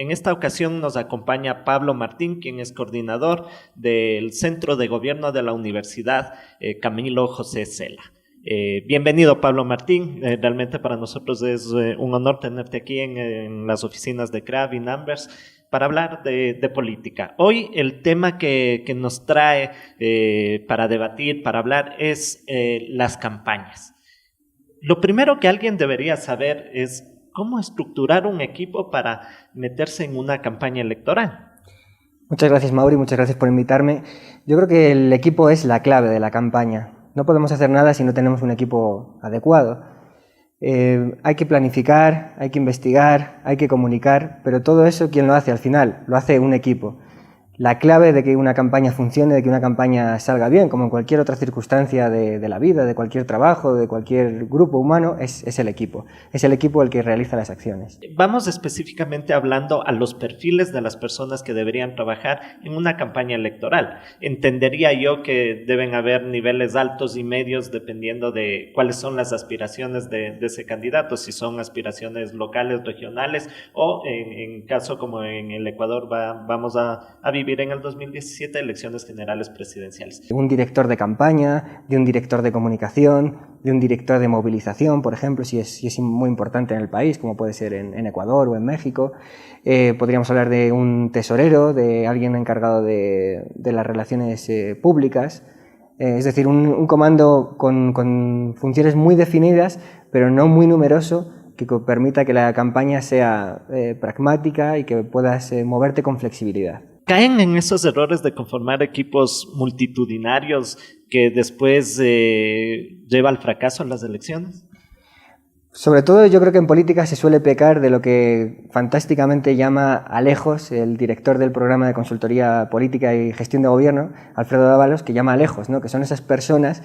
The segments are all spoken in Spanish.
En esta ocasión nos acompaña Pablo Martín, quien es coordinador del Centro de Gobierno de la Universidad Camilo José Cela. Bienvenido, Pablo Martín. Realmente para nosotros es un honor tenerte aquí en las oficinas de CRAV y Numbers para hablar de política. Hoy el tema que nos trae para debatir, para hablar, es las campañas. Lo primero que alguien debería saber es cómo estructurar un equipo para meterse en una campaña electoral. Muchas gracias, Mauri, muchas gracias por invitarme. Yo creo que el equipo es la clave de la campaña. No podemos hacer nada si no tenemos un equipo adecuado. Hay que planificar, hay que investigar, hay que comunicar, pero todo eso, ¿quién lo hace al final? Lo hace un equipo. La clave de que una campaña funcione, de que una campaña salga bien, como en cualquier otra circunstancia de la vida, de cualquier trabajo, de cualquier grupo humano, es el equipo. Es el equipo el que realiza las acciones. Vamos específicamente hablando a los perfiles de las personas que deberían trabajar en una campaña electoral. Entendería yo que deben haber niveles altos y medios dependiendo de cuáles son las aspiraciones de ese candidato, si son aspiraciones locales, regionales o en caso como en el Ecuador vamos a vivir en el 2017 elecciones generales presidenciales. Un director de campaña, de un director de comunicación, de un director de movilización, por ejemplo, si es muy importante en el país, como puede ser en Ecuador o en México. Podríamos hablar de un tesorero, de alguien encargado de las relaciones públicas. Es decir, un comando con funciones muy definidas, pero no muy numeroso, que permita que la campaña sea pragmática y que puedas moverte con flexibilidad. ¿Caen en esos errores de conformar equipos multitudinarios que después lleva al fracaso en las elecciones? Sobre todo yo creo que en política se suele pecar de lo que fantásticamente llama Alejos, el director del programa de consultoría política y gestión de gobierno, Alfredo Dávalos, que llama Alejos, ¿no? Que son esas personas,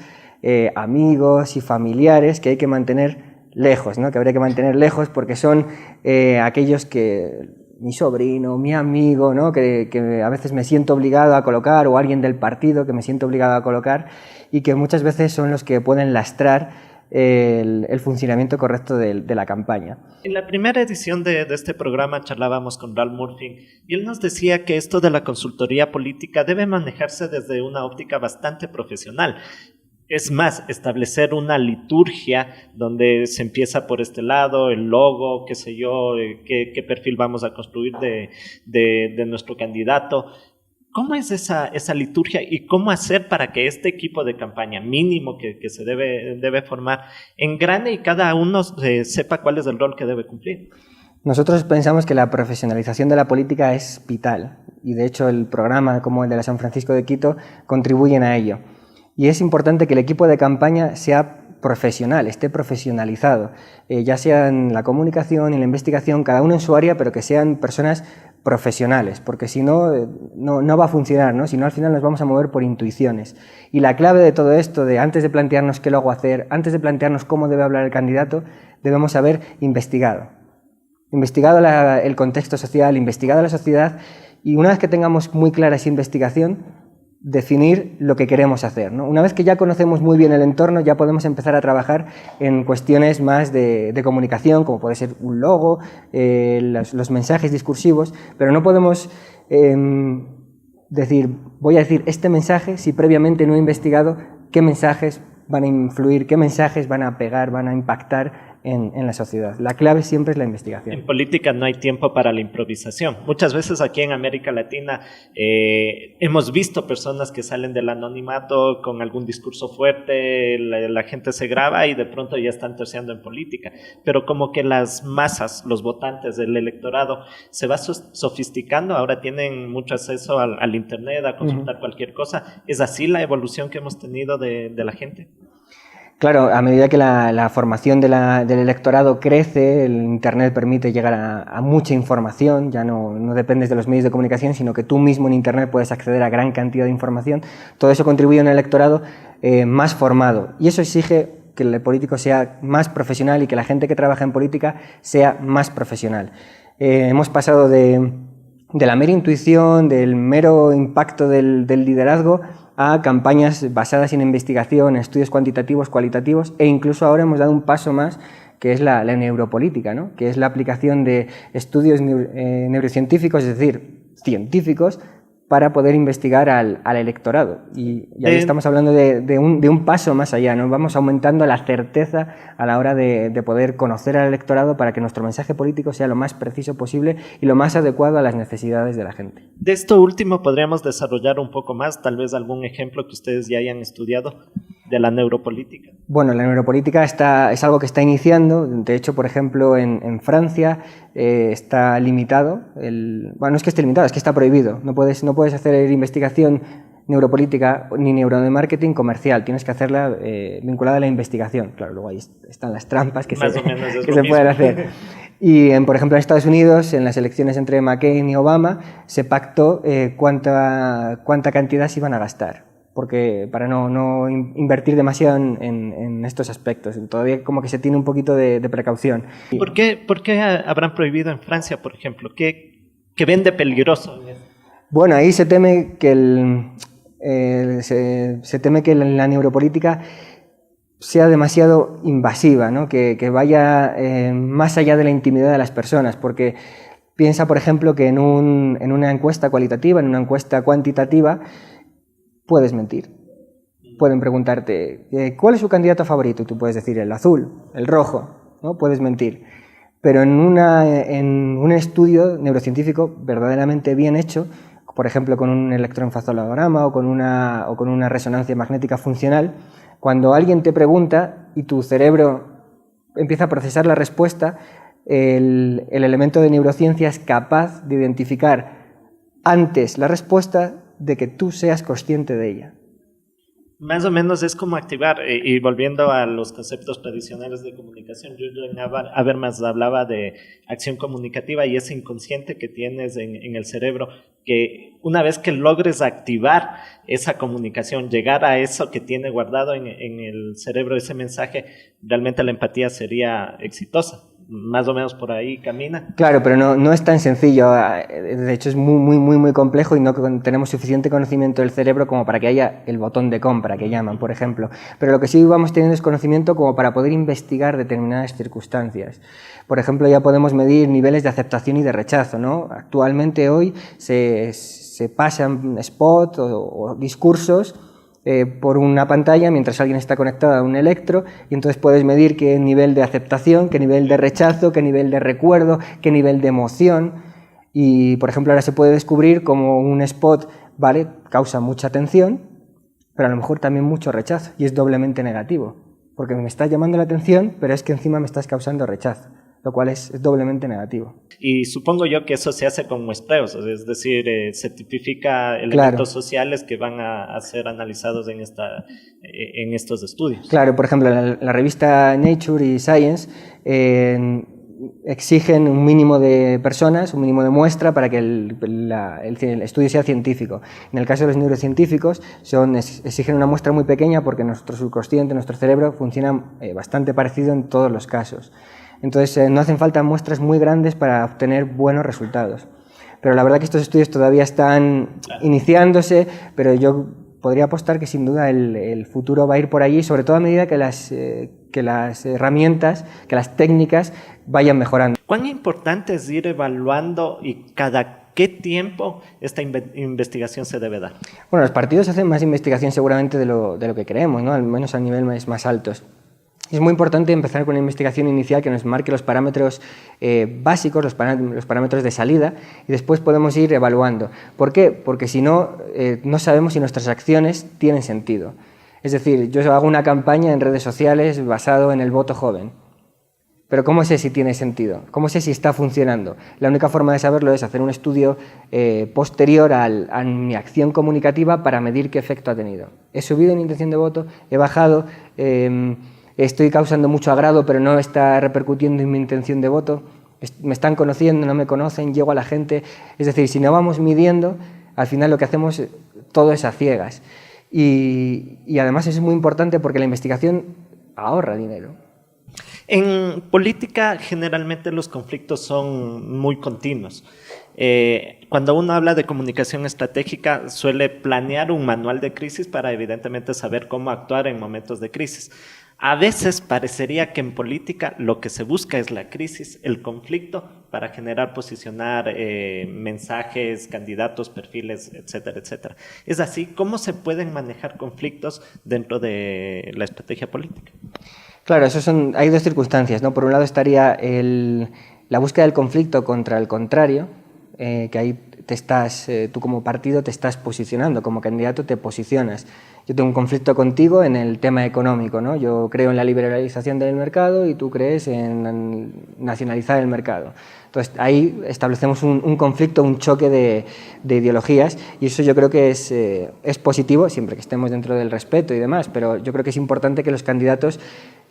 amigos y familiares que hay que mantener lejos, ¿no? Que habría que mantener lejos porque son aquellos que mi sobrino, mi amigo, ¿no? que a veces me siento obligado a colocar, o alguien del partido que me siento obligado a colocar, y que muchas veces son los que pueden lastrar el funcionamiento correcto de la campaña. En la primera edición de este programa charlábamos con Ralph Murphy y él nos decía que esto de la consultoría política debe manejarse desde una óptica bastante profesional. Es más, establecer una liturgia donde se empieza por este lado, el logo, qué sé yo, qué perfil vamos a construir de nuestro candidato. ¿Cómo es esa liturgia y cómo hacer para que este equipo de campaña mínimo que se debe formar engrane y cada uno sepa cuál es el rol que debe cumplir? Nosotros pensamos que la profesionalización de la política es vital y de hecho el programa como el de la San Francisco de Quito contribuyen a ello. Y es importante que el equipo de campaña sea profesional, esté profesionalizado, ya sea en la comunicación, en la investigación, cada uno en su área, pero que sean personas profesionales, porque si no, no va a funcionar, ¿no? Si no, al final nos vamos a mover por intuiciones. Y la clave de todo esto, de antes de plantearnos qué luego hacer, antes de plantearnos cómo debe hablar el candidato, debemos haber investigado el contexto social, investigado la sociedad, y una vez que tengamos muy clara esa investigación, definir lo que queremos hacer, ¿no? Una vez que ya conocemos muy bien el entorno, ya podemos empezar a trabajar en cuestiones más de comunicación, como puede ser un logo, los mensajes discursivos, pero no podemos voy a decir este mensaje si previamente no he investigado qué mensajes van a influir, qué mensajes van a pegar, van a impactar en la sociedad. La clave siempre es la investigación. En política no hay tiempo para la improvisación. Muchas veces aquí en América Latina hemos visto personas que salen del anonimato con algún discurso fuerte, la gente se graba y de pronto ya están terciando en política. Pero como que las masas, los votantes, el electorado, se va sofisticando, ahora tienen mucho acceso al internet, a consultar cualquier cosa. ¿Es así la evolución que hemos tenido de la gente? Claro, a medida que la formación del electorado crece, el Internet permite llegar a mucha información, ya no dependes de los medios de comunicación, sino que tú mismo en Internet puedes acceder a gran cantidad de información. Todo eso contribuye a un electorado más formado y eso exige que el político sea más profesional y que la gente que trabaja en política sea más profesional. Hemos pasado de la mera intuición, del mero impacto del liderazgo, a campañas basadas en investigación, estudios cuantitativos, cualitativos, e incluso ahora hemos dado un paso más, que es la neuropolítica, ¿no? Que es la aplicación de estudios neurocientíficos, es decir, científicos, para poder investigar al electorado. Y ahí estamos hablando de un paso más allá, ¿no? Vamos aumentando la certeza a la hora de poder conocer al electorado para que nuestro mensaje político sea lo más preciso posible y lo más adecuado a las necesidades de la gente. De esto último podríamos desarrollar un poco más, tal vez algún ejemplo que ustedes ya hayan estudiado de la neuropolítica. Bueno, la neuropolítica es algo que está iniciando. De hecho, por ejemplo, en Francia está limitado. Bueno, no es que esté limitado, es que está prohibido. No puedes hacer investigación neuropolítica ni neuromarketing comercial. Tienes que hacerla vinculada a la investigación. Claro, luego ahí están las trampas que se pueden hacer. Y, por ejemplo, en Estados Unidos, en las elecciones entre McCain y Obama, se pactó cuánta cantidad se iban a gastar, porque para no invertir demasiado en estos aspectos. Todavía como que se tiene un poquito de precaución. ¿Por qué habrán prohibido en Francia, por ejemplo? ¿Qué vende peligroso? Bueno, ahí se teme que la neuropolítica sea demasiado invasiva, ¿no? Que vaya más allá de la intimidad de las personas, porque piensa, por ejemplo, que en una encuesta cualitativa, en una encuesta cuantitativa, puedes mentir. Pueden preguntarte, ¿cuál es su candidato favorito? Y tú puedes decir el azul, el rojo, ¿no? Puedes mentir. Pero en un estudio neurocientífico verdaderamente bien hecho, por ejemplo, con un electroencefalograma o con una resonancia magnética funcional, cuando alguien te pregunta y tu cerebro empieza a procesar la respuesta, el elemento de neurociencia es capaz de identificar antes la respuesta de que tú seas consciente de ella. Más o menos es como activar, y volviendo a los conceptos tradicionales de comunicación, yo en Habermas hablaba de acción comunicativa y ese inconsciente que tienes en el cerebro, que una vez que logres activar esa comunicación, llegar a eso que tiene guardado en el cerebro, ese mensaje, realmente la empatía sería exitosa. Más o menos por ahí camina. Claro, pero no es tan sencillo. De hecho, es muy complejo y no tenemos suficiente conocimiento del cerebro como para que haya el botón de compra que llaman, por ejemplo. Pero lo que sí vamos teniendo es conocimiento como para poder investigar determinadas circunstancias. Por ejemplo, ya podemos medir niveles de aceptación y de rechazo, ¿no? Actualmente hoy se pasan spots o discursos por una pantalla mientras alguien está conectado a un electro, y entonces puedes medir qué nivel de aceptación, qué nivel de rechazo, qué nivel de recuerdo, qué nivel de emoción. Y, por ejemplo, ahora se puede descubrir cómo un spot, ¿vale?, causa mucha atención, pero a lo mejor también mucho rechazo, y es doblemente negativo, porque me estás llamando la atención, pero es que encima me estás causando rechazo, lo cual es doblemente negativo. Y supongo yo que eso se hace con muestreos, es decir, se tipifica elementos sociales que van a ser analizados en estos estudios. Claro, por ejemplo, la revista Nature y Science exigen un mínimo de personas, un mínimo de muestra para que el estudio sea científico. En el caso de los neurocientíficos exigen una muestra muy pequeña porque nuestro subconsciente, nuestro cerebro funciona bastante parecido en todos los casos. Entonces no hacen falta muestras muy grandes para obtener buenos resultados. Pero la verdad que estos estudios todavía están iniciándose, pero yo podría apostar que sin duda el futuro va a ir por allí, sobre todo a medida que las herramientas, que las técnicas vayan mejorando. ¿Cuán importante es ir evaluando y cada qué tiempo esta investigación se debe dar? Bueno, los partidos hacen más investigación seguramente de lo que creemos, ¿no? Al menos a niveles más altos. Es muy importante empezar con una investigación inicial que nos marque los parámetros básicos, los parámetros de salida, y después podemos ir evaluando. ¿Por qué? Porque si no, no sabemos si nuestras acciones tienen sentido. Es decir, yo hago una campaña en redes sociales basado en el voto joven, pero ¿cómo sé si tiene sentido? ¿Cómo sé si está funcionando? La única forma de saberlo es hacer un estudio posterior a mi acción comunicativa para medir qué efecto ha tenido. He subido en intención de voto, he bajado, estoy causando mucho agrado, pero no está repercutiendo en mi intención de voto. Me están conociendo, no me conocen, llego a la gente. Es decir, si no vamos midiendo, al final lo que hacemos todo es a ciegas. Y además es muy importante porque la investigación ahorra dinero. En política, generalmente los conflictos son muy continuos. Cuando uno habla de comunicación estratégica, suele planear un manual de crisis para evidentemente saber cómo actuar en momentos de crisis. A veces parecería que en política lo que se busca es la crisis, el conflicto, para generar, posicionar mensajes, candidatos, perfiles, etcétera, etcétera. ¿Es así? ¿Cómo se pueden manejar conflictos dentro de la estrategia política? Claro, hay dos circunstancias, ¿no? Por un lado estaría la búsqueda del conflicto contra el contrario, que ahí tú como partido te estás posicionando, como candidato te posicionas. Yo tengo un conflicto contigo en el tema económico, ¿no? Yo creo en la liberalización del mercado y tú crees en nacionalizar el mercado. Entonces ahí establecemos un conflicto, un choque de ideologías, y eso yo creo que es positivo, siempre que estemos dentro del respeto y demás, pero yo creo que es importante que los candidatos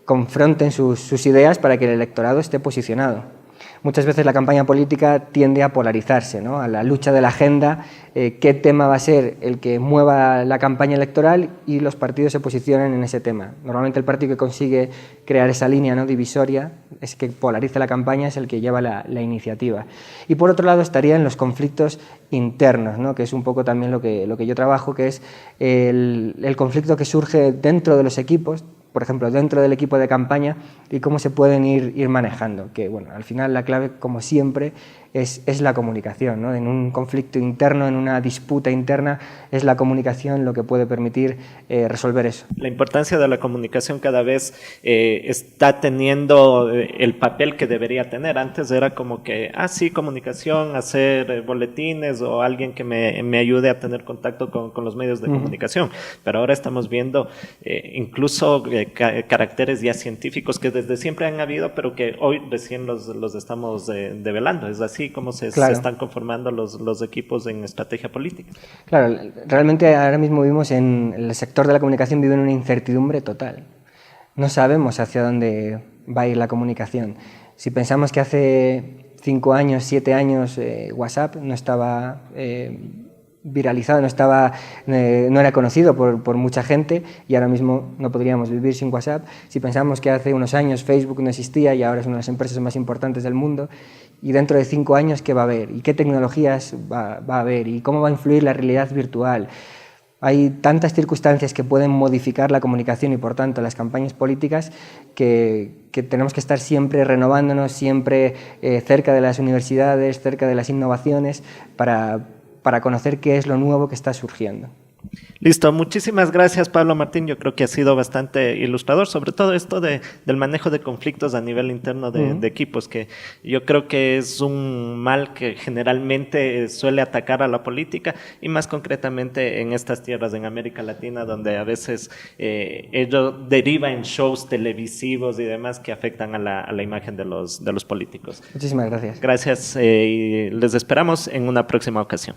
confronten sus ideas para que el electorado esté posicionado. Muchas veces la campaña política tiende a polarizarse, ¿no? A la lucha de la agenda, qué tema va a ser el que mueva la campaña electoral, y los partidos se posicionan en ese tema. Normalmente el partido que consigue crear esa línea, ¿no?, divisoria, es que polariza la campaña, es el que lleva la iniciativa. Y por otro lado estarían los conflictos internos, ¿no?, que es un poco también lo que yo trabajo, que es el conflicto que surge dentro de los equipos, por ejemplo, dentro del equipo de campaña, y cómo se pueden ir manejando, que bueno, al final la clave, como siempre, es la comunicación, ¿no? En un conflicto interno, en una disputa interna, es la comunicación lo que puede permitir resolver eso. La importancia de la comunicación cada vez está teniendo el papel que debería tener. Antes era como que, sí, comunicación, hacer boletines o alguien que me ayude a tener contacto con los medios de comunicación. Pero ahora estamos viendo incluso caracteres ya científicos que desde siempre han habido, pero que hoy recién los estamos develando. Es así como se están conformando los equipos en estrategia política. Claro, realmente ahora mismo vivimos en el sector de la comunicación, vive en una incertidumbre total. No sabemos hacia dónde va a ir la comunicación. Si pensamos que hace 5 años, 7 años, WhatsApp no estaba viralizado, no era conocido por mucha gente, y ahora mismo no podríamos vivir sin WhatsApp. Si pensamos que hace unos años Facebook no existía y ahora es una de las empresas más importantes del mundo, y dentro de 5 años, ¿qué va a haber? ¿Y qué tecnologías va a haber? ¿Y cómo va a influir la realidad virtual? Hay tantas circunstancias que pueden modificar la comunicación y, por tanto, las campañas políticas, que tenemos que estar siempre renovándonos, siempre cerca de las universidades, cerca de las innovaciones, para conocer qué es lo nuevo que está surgiendo. Listo, muchísimas gracias, Pablo Martín. Yo creo que ha sido bastante ilustrador, sobre todo esto del manejo de conflictos a nivel interno de equipos, que yo creo que es un mal que generalmente suele atacar a la política, y más concretamente en estas tierras en América Latina, donde a veces ello deriva en shows televisivos y demás que afectan a la imagen de los políticos. Muchísimas gracias. Gracias, y les esperamos en una próxima ocasión.